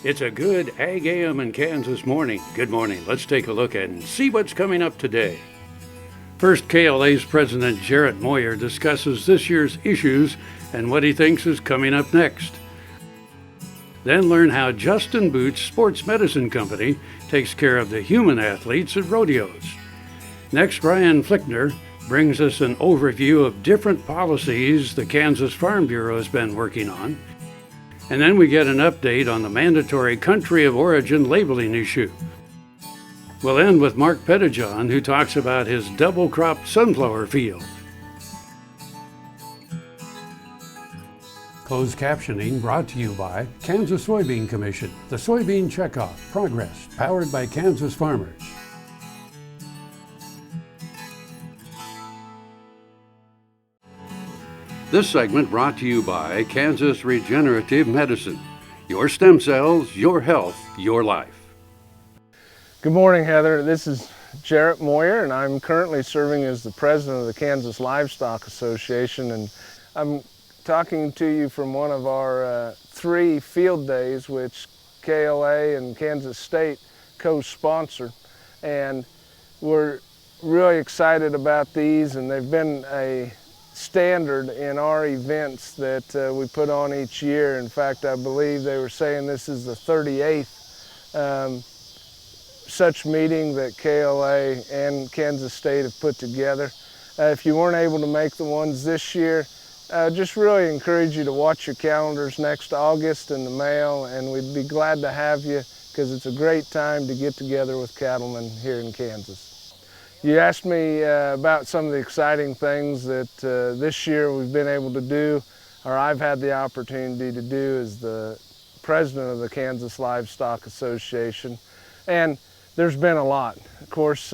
It's a good AGam in Kansas morning. Good morning. Let's take a look and see what's coming up today. First, KLA's President Jarrett Moyer discusses this year's issues and what he thinks is coming up next. Then learn how Justin Boots Sports Medicine Company takes care of the human athletes at rodeos. Next, Ryan Flickner brings us an overview of different policies the Kansas Farm Bureau has been working on. And then we get an update on the mandatory country of origin labeling issue. We'll end with Mark Pettijohn, who talks about his double-cropped sunflower field. Closed captioning brought to you by Kansas Soybean Commission, the Soybean Checkoff, Progress, powered by Kansas farmers. This segment brought to you by Kansas Regenerative Medicine. Your stem cells, your health, your life. Good morning, Heather. This is Jarrett Moyer, and I'm currently serving as the president of the Kansas Livestock Association, and I'm talking to you from one of our 3 field days, which KLA and Kansas State co-sponsor, and we're really excited about these, and they've been a standard in our events that we put on each year. In fact, I believe they were saying this is the 38th such meeting that KLA and Kansas State have put together. If you weren't able to make the ones this year, just really encourage you to watch your calendars next August in the mail, and we'd be glad to have you because it's a great time to get together with cattlemen here in Kansas. You asked me about some of the exciting things that this year we've been able to do, or I've had the opportunity to do as the president of the Kansas Livestock Association. And there's been a lot. Of course,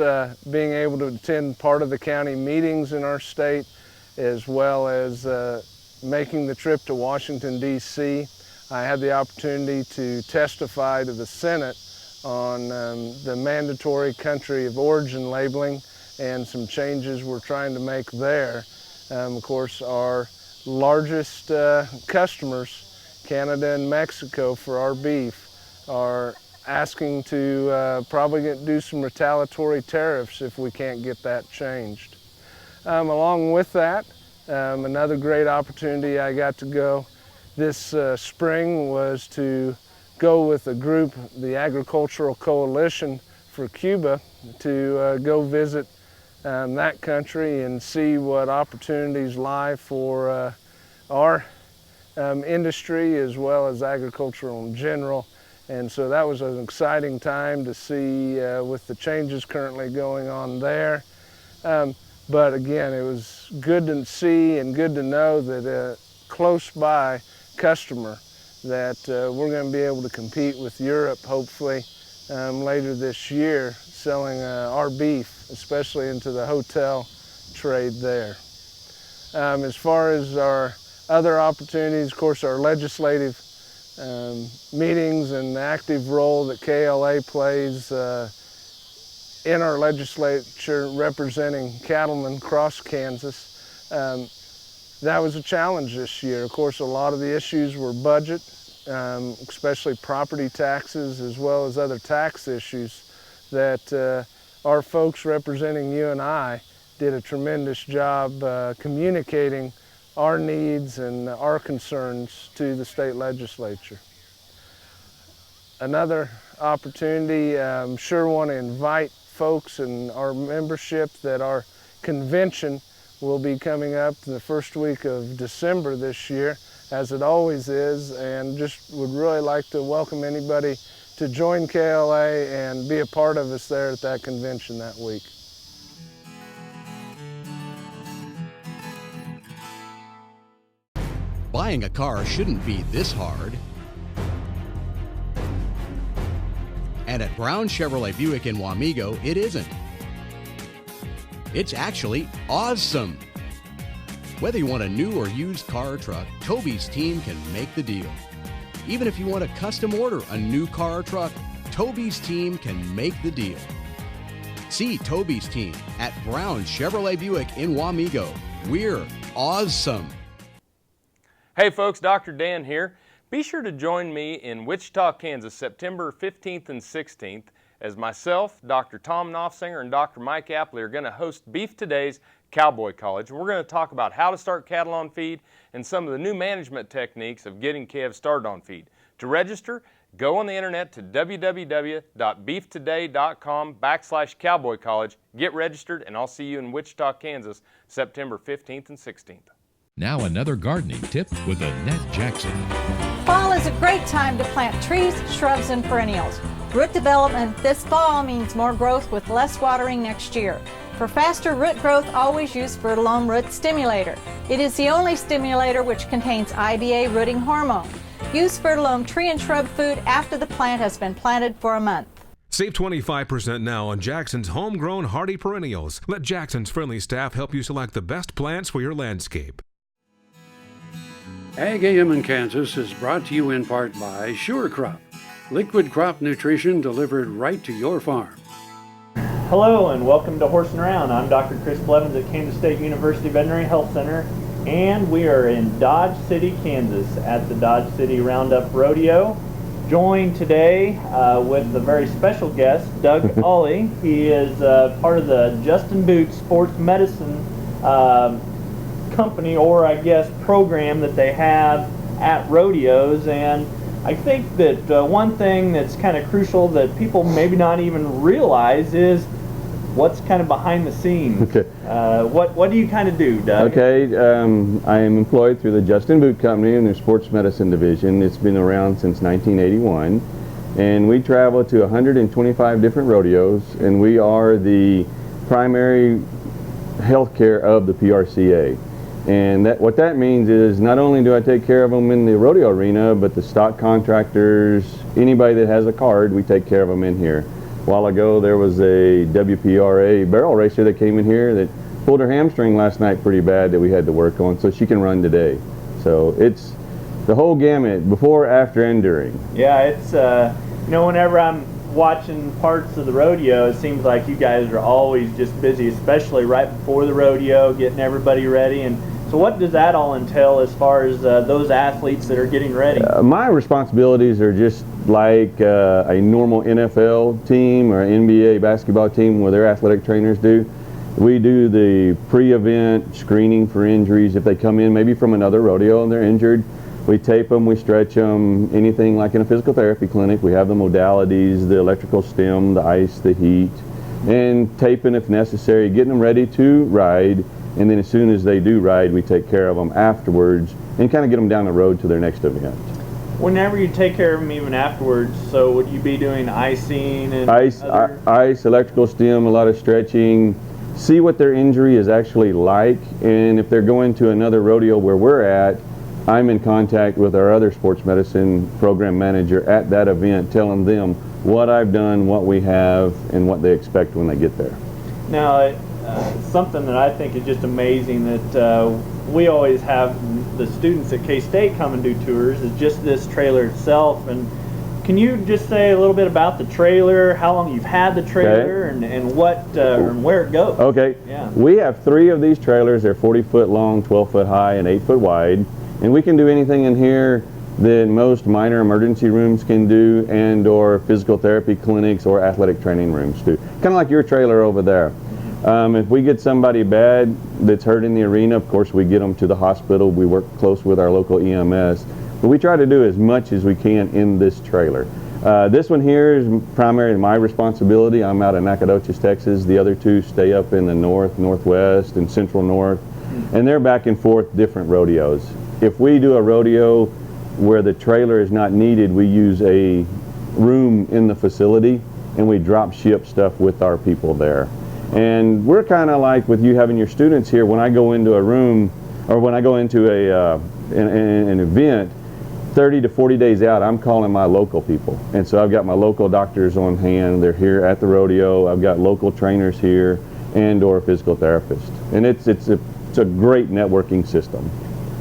being able to attend part of the county meetings in our state, as well as making the trip to Washington, D.C. I had the opportunity to testify to the Senate on the mandatory country of origin labeling and some changes we're trying to make there. Of course, our largest customers, Canada and Mexico, for our beef, are asking to probably do some retaliatory tariffs if we can't get that changed. Along with that, another great opportunity I got to go this spring was to go with a group, the Agricultural Coalition for Cuba, to go visit that country and see what opportunities lie for our industry as well as agricultural in general. And so that was an exciting time to see with the changes currently going on there. But again, it was good to see and good to know that a close by customer that we're going to be able to compete with Europe, hopefully, later this year, selling our beef, especially into the hotel trade there. As far as our other opportunities, of course, our legislative meetings and the active role that KLA plays in our legislature representing cattlemen across Kansas. That was a challenge this year. Of course, a lot of the issues were budget, especially property taxes, as well as other tax issues that our folks representing you and I did a tremendous job communicating our needs and our concerns to the state legislature. Another opportunity, I'm sure want to invite folks and our membership that our convention will be coming up the first week of December this year, as it always is, and just would really like to welcome anybody to join KLA and be a part of us there at that convention that week. Buying a car shouldn't be this hard. And at Brown Chevrolet Buick in Wamego, it isn't. It's actually awesome. Whether you want a new or used car or truck, Toby's team can make the deal. Even if you want to custom order a new car or truck, Toby's team can make the deal. See Toby's team at Brown Chevrolet Buick in Wamego. We're awesome. Hey folks, Dr. Dan here. Be sure to join me in Wichita, Kansas, September 15th and 16th, as myself, Dr. Tom Knopfsinger, and Dr. Mike Apley are going to host Beef Today's Cowboy College. We're going to talk about how to start cattle on feed and some of the new management techniques of getting calves started on feed. To register, go on the internet to www.beeftoday.com/Cowboy College. Get registered, and I'll see you in Wichita, Kansas, September 15th and 16th. Now another gardening tip with Annette Jackson. Fall is a great time to plant trees, shrubs, and perennials. Root development this fall means more growth with less watering next year. For faster root growth, always use Fertilome Root Stimulator. It is the only stimulator which contains IBA rooting hormone. Use Fertilome tree and shrub food after the plant has been planted for a month. Save 25% now on Jackson's homegrown hardy perennials. Let Jackson's friendly staff help you select the best plants for your landscape. AGam in Kansas is brought to you in part by Sure Crop, liquid crop nutrition delivered right to your farm. Hello and welcome to Horsing Around. I'm Dr. Chris Blevins at Kansas State University Veterinary Health Center, and we are in Dodge City, Kansas at the Dodge City Roundup Rodeo. Joined today with a very special guest, Doug Ollie. He is part of the Justin Boots Sports Medicine company, or I guess program that they have at rodeos. And I think that one thing that's kind of crucial that people maybe not even realize is what's kind of behind the scenes. Okay. What do you kind of do, Doug? Okay, I am employed through the Justin Boot Company in their sports medicine division. It's been around since 1981, and we travel to 125 different rodeos, and we are the primary health care of the PRCA. And what that means is not only do I take care of them in the rodeo arena, but the stock contractors, anybody that has a card, we take care of them in here. A while ago there was a WPRA barrel racer that came in here that pulled her hamstring last night pretty bad that we had to work on, so she can run today. So it's the whole gamut, before, after, and during. Yeah, it's you know, whenever I'm watching parts of the rodeo, it seems like you guys are always just busy, especially right before the rodeo, getting everybody ready. And so what does that all entail as far as those athletes that are getting ready? My responsibilities are just like a normal NFL team or NBA basketball team where their athletic trainers do. We do the pre-event screening for injuries. If they come in maybe from another rodeo and they're injured, we tape them, we stretch them, anything like in a physical therapy clinic. We have the modalities, the electrical stim, the ice, the heat, and taping if necessary, getting them ready to ride. And then as soon as they do ride, we take care of them afterwards and kind of get them down the road to their next event. Whenever you take care of them even afterwards, so would you be doing icing and ice, electrical stim, a lot of stretching, see what their injury is actually like, and if they're going to another rodeo where we're at, I'm in contact with our other sports medicine program manager at that event, telling them what I've done, what we have, and what they expect when they get there. Now, something that I think is just amazing that we always have the students at K-State come and do tours is just this trailer itself. And can you just say a little bit about the trailer, how long you've had the trailer, and what and where it goes? Okay. Yeah. We have 3 of these trailers. They're 40 foot long, 12 foot high, and 8 foot wide. And we can do anything in here that most minor emergency rooms can do, and or physical therapy clinics or athletic training rooms do. Kind of like your trailer over there. If we get somebody bad that's hurt in the arena, of course we get them to the hospital. We work close with our local EMS. But we try to do as much as we can in this trailer. This one here is primarily my responsibility. I'm out of Nacogdoches, Texas. The other 2 stay up in the north, northwest, and central north. And they're back and forth different rodeos. If we do a rodeo where the trailer is not needed, we use a room in the facility and we drop ship stuff with our people there. And we're kind of like with you having your students here, when I go into a room or when I go into an event, 30 to 40 days out, I'm calling my local people. And so I've got my local doctors on hand. They're here at the rodeo. I've got local trainers here and or physical therapists. And it's a great networking system.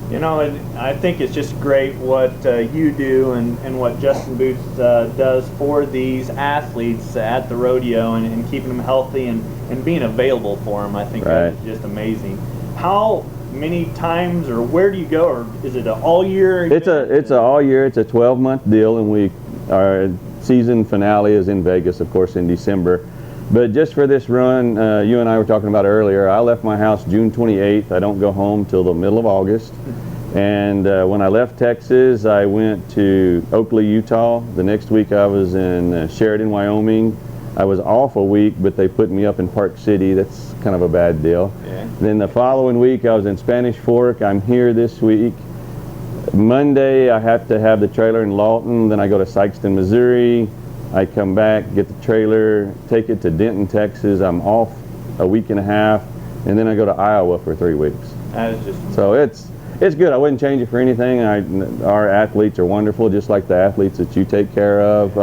You know, I think it's just great what you do and what Justin Boots does for these athletes at the rodeo and keeping them healthy and being available for them. I think that is just amazing. How many times, or where do you go, or is it an all year? It's a all year. It's a 12-month deal, and our season finale is in Vegas, of course, in December. But just for this run, you and I were talking about earlier, I left my house June 28th. I don't go home till the middle of August. And when I left Texas, I went to Oakley, Utah. The next week I was in Sheridan, Wyoming. I was off a week, but they put me up in Park City. That's kind of a bad deal. Yeah. Then the following week I was in Spanish Fork. I'm here this week. Monday I have to have the trailer in Lawton. Then I go to Sykeston, Missouri. I come back, get the trailer, take it to Denton, Texas. I'm off a week and a half, and then I go to Iowa for 3 weeks. That is just so it's good. I wouldn't change it for anything. Our athletes are wonderful, just like the athletes that you take care of.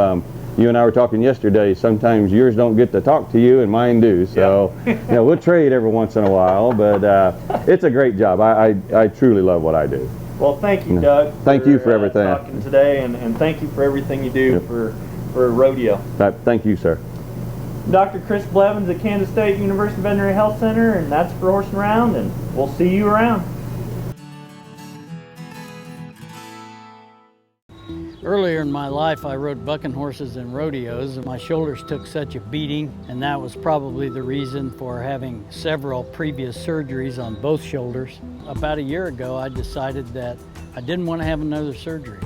You and I were talking yesterday. Sometimes yours don't get to talk to you, and mine do. So, we'll trade every once in a while. But it's a great job. I truly love what I do. Well, thank you, Doug. Thank you for everything. Talking today, and thank you for everything you do for rodeo. Thank you, sir. Dr. Chris Blevins at Kansas State University Veterinary Health Center, and that's for Horsing Around, and we'll see you around. Earlier in my life, I rode bucking horses and rodeos, and my shoulders took such a beating, and that was probably the reason for having several previous surgeries on both shoulders. About a year ago, I decided that I didn't want to have another surgery.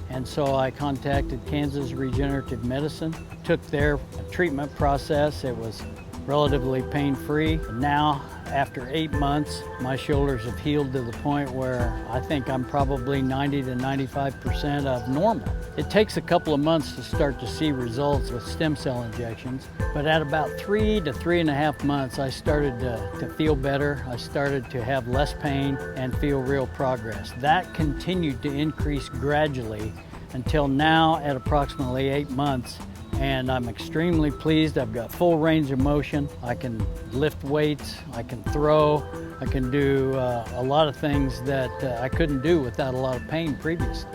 And so I contacted Kansas Regenerative Medicine, took their treatment process. It was relatively pain-free. Now, after 8 months, my shoulders have healed to the point where I think I'm probably 90 to 95% of normal. It takes a couple of months to start to see results with stem cell injections, but at about 3 to 3.5 months, I started to feel better. I started to have less pain and feel real progress. That continued to increase gradually until now at approximately 8 months. And I'm extremely pleased. I've got full range of motion. I can lift weights, I can throw, I can do a lot of things that I couldn't do without a lot of pain previously.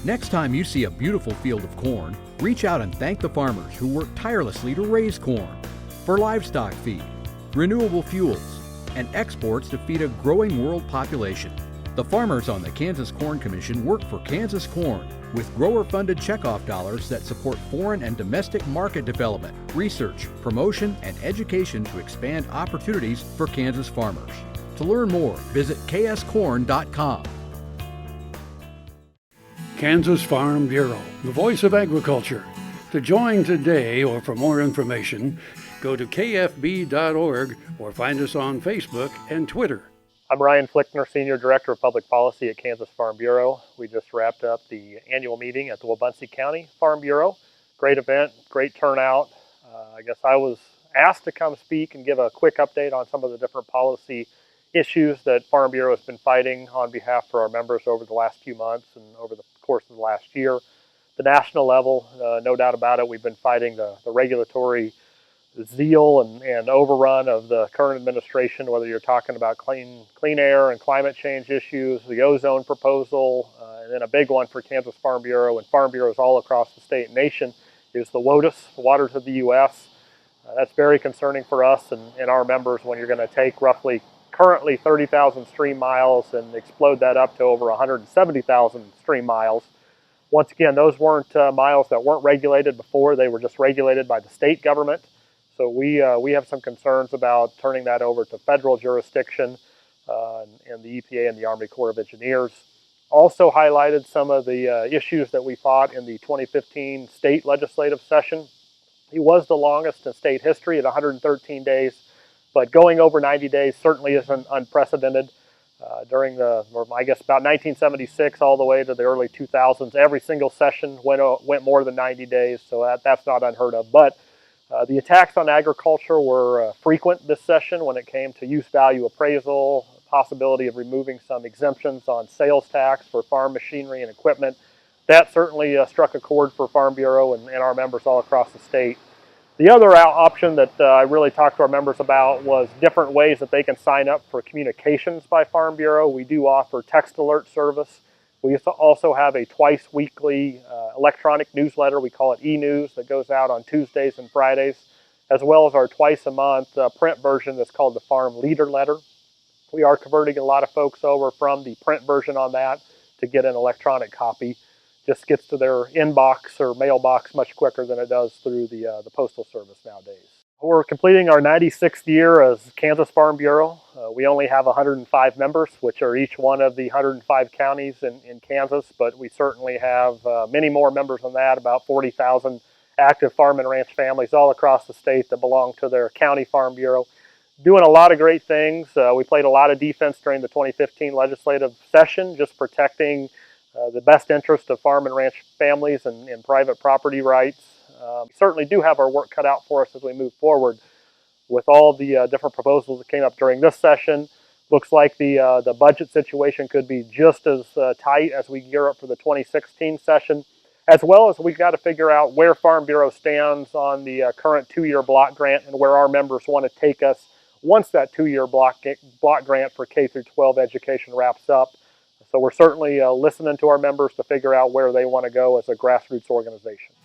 Next time you see a beautiful field of corn, reach out and thank the farmers who work tirelessly to raise corn for livestock feed, renewable fuels, and exports to feed a growing world population. The farmers on the Kansas Corn Commission work for Kansas Corn with grower-funded checkoff dollars that support foreign and domestic market development, research, promotion, and education to expand opportunities for Kansas farmers. To learn more, visit kscorn.com. Kansas Farm Bureau, the voice of agriculture. To join today or for more information, go to kfb.org or find us on Facebook and Twitter. I'm Ryan Flickner, Senior Director of Public Policy at Kansas Farm Bureau. We just wrapped up the annual meeting at the Wabaunsee County Farm Bureau. Great event, great turnout. I guess I was asked to come speak and give a quick update on some of the different policy issues that Farm Bureau has been fighting on behalf for our members over the last few months and over the course of the last year. The national level, no doubt about it, we've been fighting the regulatory zeal and overrun of the current administration, whether you're talking about clean air and climate change issues, the ozone proposal, and then a big one for Kansas Farm Bureau and farm bureaus all across the state and nation is the WOTUS, Waters of the U.S. That's very concerning for us and our members when you're going to take currently 30,000 stream miles and explode that up to over 170,000 stream miles. Once again, those weren't miles that weren't regulated before. They were just regulated by the state government. So we have some concerns about turning that over to federal jurisdiction and the EPA and the Army Corps of Engineers. Also highlighted some of the issues that we fought in the 2015 state legislative session. It was the longest in state history at 113 days, but going over 90 days certainly isn't unprecedented. During about 1976 all the way to the early 2000s, every single session went more than 90 days, so that's not unheard of. But the attacks on agriculture were frequent this session when it came to use value appraisal, possibility of removing some exemptions on sales tax for farm machinery and equipment. That certainly struck a chord for Farm Bureau and our members all across the state. The other option that I really talked to our members about was different ways that they can sign up for communications by Farm Bureau. We do offer text alert service. We also have a twice weekly electronic newsletter. We call it e-news that goes out on Tuesdays and Fridays, as well as our twice a month print version that's called the Farm Leader Letter. We are converting a lot of folks over from the print version on that to get an electronic copy. Just gets to their inbox or mailbox much quicker than it does through the Postal Service nowadays. We're completing our 96th year as Kansas Farm Bureau. We only have 105 members, which are each one of the 105 counties in Kansas, but we certainly have many more members than that, about 40,000 active farm and ranch families all across the state that belong to their county farm bureau. Doing a lot of great things. We played a lot of defense during the 2015 legislative session, just protecting the best interest of farm and ranch families and private property rights. We certainly do have our work cut out for us as we move forward with all the different proposals that came up during this session. Looks like the budget situation could be just as tight as we gear up for the 2016 session, as well as we've got to figure out where Farm Bureau stands on the current 2-year block grant and where our members want to take us once that 2-year block grant for K through 12 education wraps up. So we're certainly listening to our members to figure out where they want to go as a grassroots organization.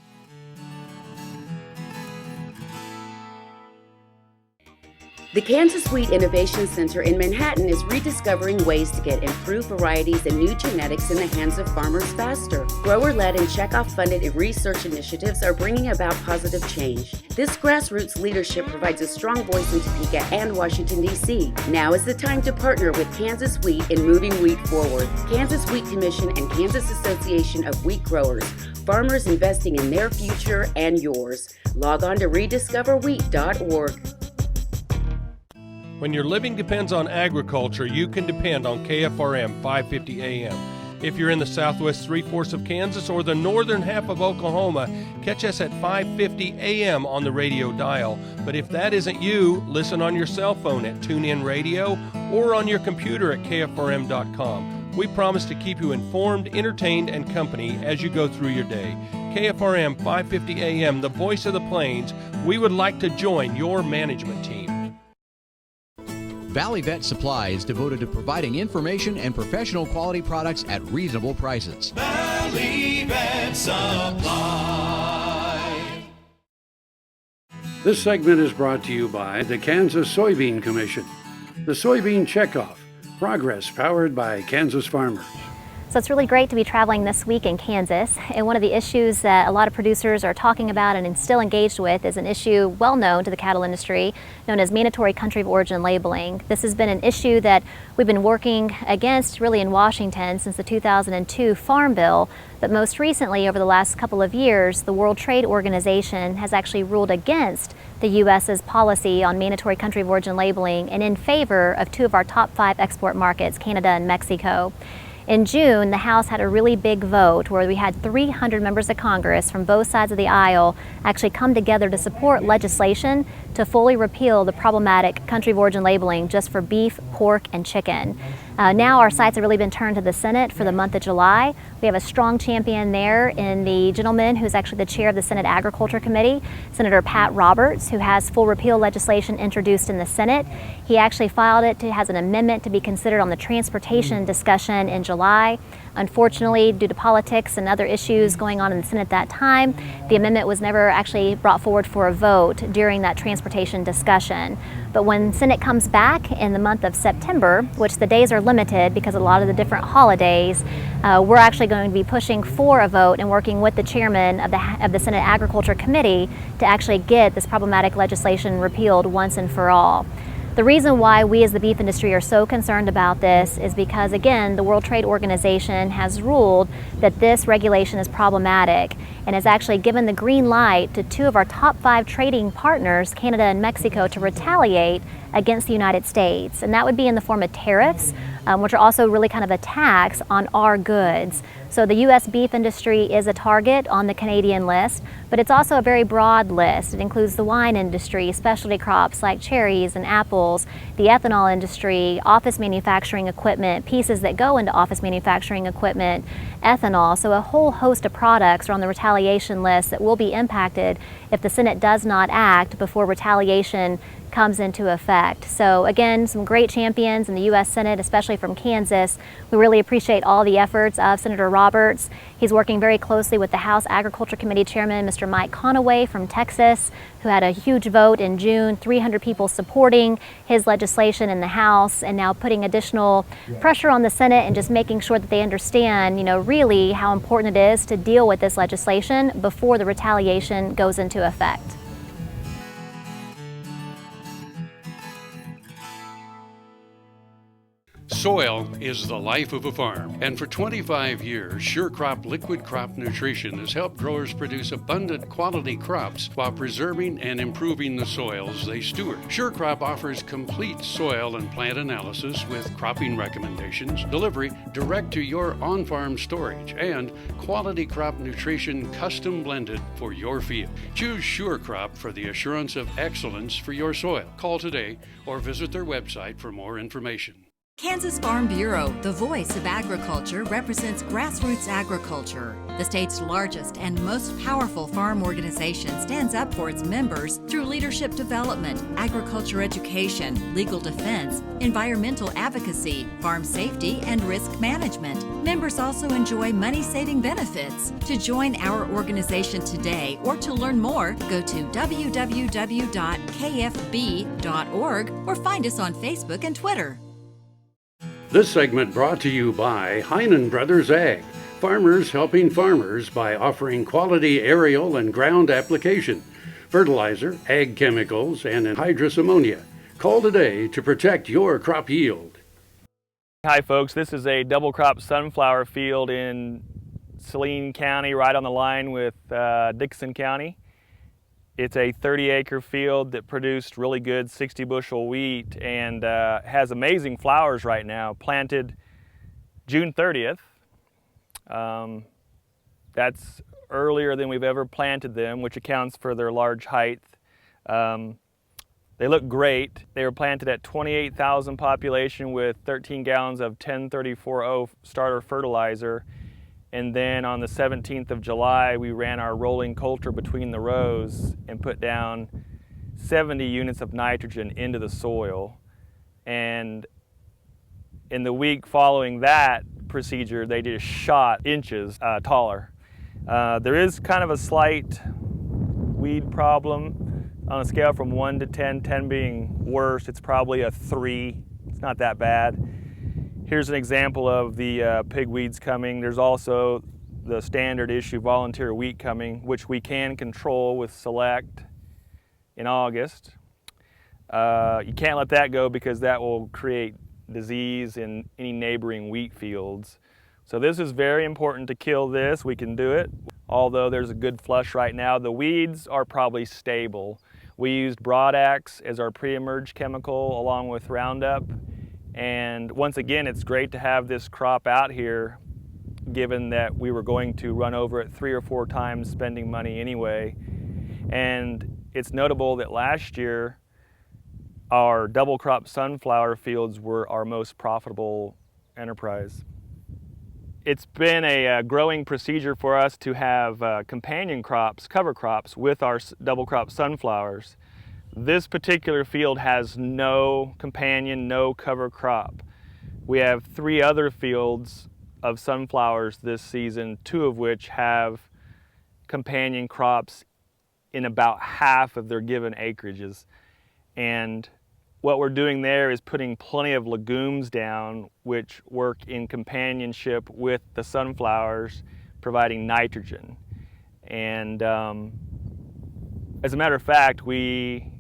The Kansas Wheat Innovation Center in Manhattan is rediscovering ways to get improved varieties and new genetics in the hands of farmers faster. Grower-led and checkoff-funded research initiatives are bringing about positive change. This grassroots leadership provides a strong voice in Topeka and Washington, D.C. Now is the time to partner with Kansas Wheat in moving wheat forward. Kansas Wheat Commission and Kansas Association of Wheat Growers. Farmers investing in their future and yours. Log on to rediscoverwheat.org. When your living depends on agriculture, you can depend on KFRM 550 AM. If you're in the southwest 3/4 of Kansas or the northern half of Oklahoma, catch us at 550 AM on the radio dial. But if that isn't you, listen on your cell phone at TuneIn Radio or on your computer at KFRM.com. We promise to keep you informed, entertained, and company as you go through your day. KFRM 550 AM, the voice of the plains. We would like to join your management team. Valley Vet Supply is devoted to providing information and professional quality products at reasonable prices. Valley Vet Supply. This segment is brought to you by the Kansas Soybean Commission. The Soybean Checkoff. Progress powered by Kansas farmers. So it's really great to be traveling this week in Kansas, and one of the issues that a lot of producers are talking about and still engaged with is an issue well known to the cattle industry known as mandatory country of origin labeling. This has been an issue that we've been working against really in Washington since the 2002 Farm Bill, but most recently over the last couple of years the World Trade Organization has actually ruled against the U.S.'s policy on mandatory country of origin labeling and in favor of 2 of our top 5 export markets, Canada and Mexico. In June, the House had a really big vote where we had 300 members of Congress from both sides of the aisle actually come together to support legislation to fully repeal the problematic country of origin labeling just for beef, pork, and chicken. Now our sights have really been turned to the Senate for the month of July. We have a strong champion there in the gentleman who's actually the chair of the Senate Agriculture Committee, Senator Pat Roberts, who has full repeal legislation introduced in the Senate. He actually filed it has an amendment to be considered on the transportation discussion in July. Unfortunately, due to politics and other issues going on in the Senate at that time, the amendment was never actually brought forward for a vote during that transportation discussion. But when Senate comes back in the month of September, which the days are limited because of a lot of the different holidays, we're actually going to be pushing for a vote and working with the chairman of the Senate Agriculture Committee to actually get this problematic legislation repealed once and for all. The reason why we as the beef industry are so concerned about this is because, again, the World Trade Organization has ruled that this regulation is problematic and has actually given the green light to 2 of our top 5 trading partners, Canada and Mexico, to retaliate against the United States. And that would be in the form of tariffs, which are also really kind of a tax on our goods. So the U.S. beef industry is a target on the Canadian list, but it's also a very broad list. It includes the wine industry, specialty crops like cherries and apples, the ethanol industry, office manufacturing equipment, pieces that go into office manufacturing equipment, ethanol. So a whole host of products are on the retaliation list that will be impacted if the Senate does not act before retaliation comes into effect. So again, some great champions in the U.S. Senate, especially from Kansas. We really appreciate all the efforts of Senator Roberts. He's working very closely with the House Agriculture Committee Chairman, Mr. Mike Conaway from Texas, who had a huge vote in June, 300 people supporting his legislation in the House, and now putting additional pressure on the Senate and just making sure that they understand, really how important it is to deal with this legislation before the retaliation goes into effect. Soil is the life of a farm, and for 25 years, SureCrop Liquid Crop Nutrition has helped growers produce abundant quality crops while preserving and improving the soils they steward. SureCrop offers complete soil and plant analysis with cropping recommendations, delivery direct to your on-farm storage, and quality crop nutrition custom blended for your field. Choose SureCrop for the assurance of excellence for your soil. Call today or visit their website for more information. Kansas Farm Bureau, the voice of agriculture, represents grassroots agriculture. The state's largest and most powerful farm organization stands up for its members through leadership development, agriculture education, legal defense, environmental advocacy, farm safety, and risk management. Members also enjoy money-saving benefits. To join our organization today or to learn more, go to www.kfb.org or find us on Facebook and Twitter. This segment brought to you by Heinen Brothers Ag, farmers helping farmers by offering quality aerial and ground application, fertilizer, ag chemicals, and anhydrous ammonia. Call today to protect your crop yield. Hi folks, this is a double crop sunflower field in Saline County, right on the line with Dixon County. It's a 30-acre field that produced really good 60-bushel wheat and has amazing flowers right now, planted June 30th. That's earlier than we've ever planted them, which accounts for their large height. They look great. They were planted at 28,000 population with 13 gallons of 1034O starter fertilizer. And then on the 17th of July, we ran our rolling coulter between the rows and put down 70 units of nitrogen into the soil. And in the week following that procedure, they just shot inches taller. There is kind of a slight weed problem on a scale from 1 to 10, 10 being worst. It's probably a 3. It's not that bad. Here's an example of the pigweeds coming. There's also the standard issue volunteer wheat coming, which we can control with Select in August. You can't let that go because that will create disease in any neighboring wheat fields. So this is very important to kill this. We can do it. Although there's a good flush right now, the weeds are probably stable. We used Broadax as our pre-emerge chemical along with Roundup. And once again, it's great to have this crop out here, given that we were going to run over it 3 or 4 times spending money anyway. And it's notable that last year, our double crop sunflower fields were our most profitable enterprise. It's been a growing procedure for us to have companion crops, cover crops, with our double crop sunflowers. This particular field has no companion, no cover crop. We have 3 other fields of sunflowers this season, 2 of which have companion crops in about half of their given acreages. And what we're doing there is putting plenty of legumes down, which work in companionship with the sunflowers, providing nitrogen. And as a matter of fact, we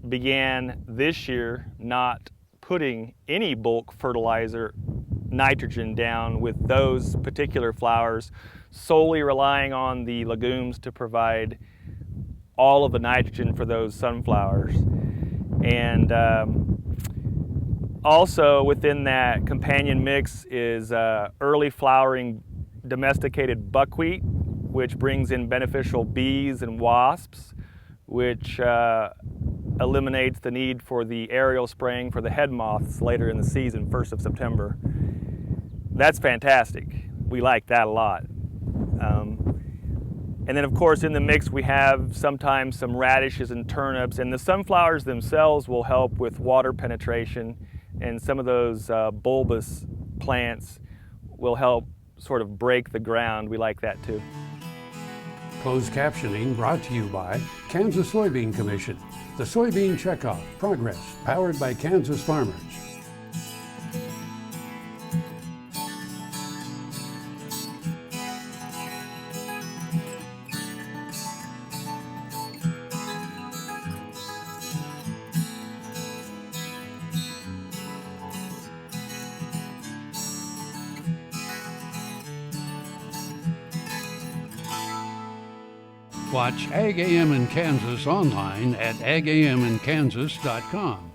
began this year not putting any bulk fertilizer nitrogen down with those particular flowers, solely relying on the legumes to provide all of the nitrogen for those sunflowers. And also within that companion mix is early flowering domesticated buckwheat, which brings in beneficial bees and wasps, which eliminates the need for the aerial spraying for the head moths later in the season, 1st of September. That's fantastic. We like that a lot. And then of course in the mix we have sometimes some radishes and turnips, and the sunflowers themselves will help with water penetration, and some of those bulbous plants will help sort of break the ground. We like that too. Closed captioning brought to you by Kansas Soybean Commission. The Soybean Checkoff Progress, powered by Kansas farmers. Watch AgAM in Kansas online at agaminkansas.com.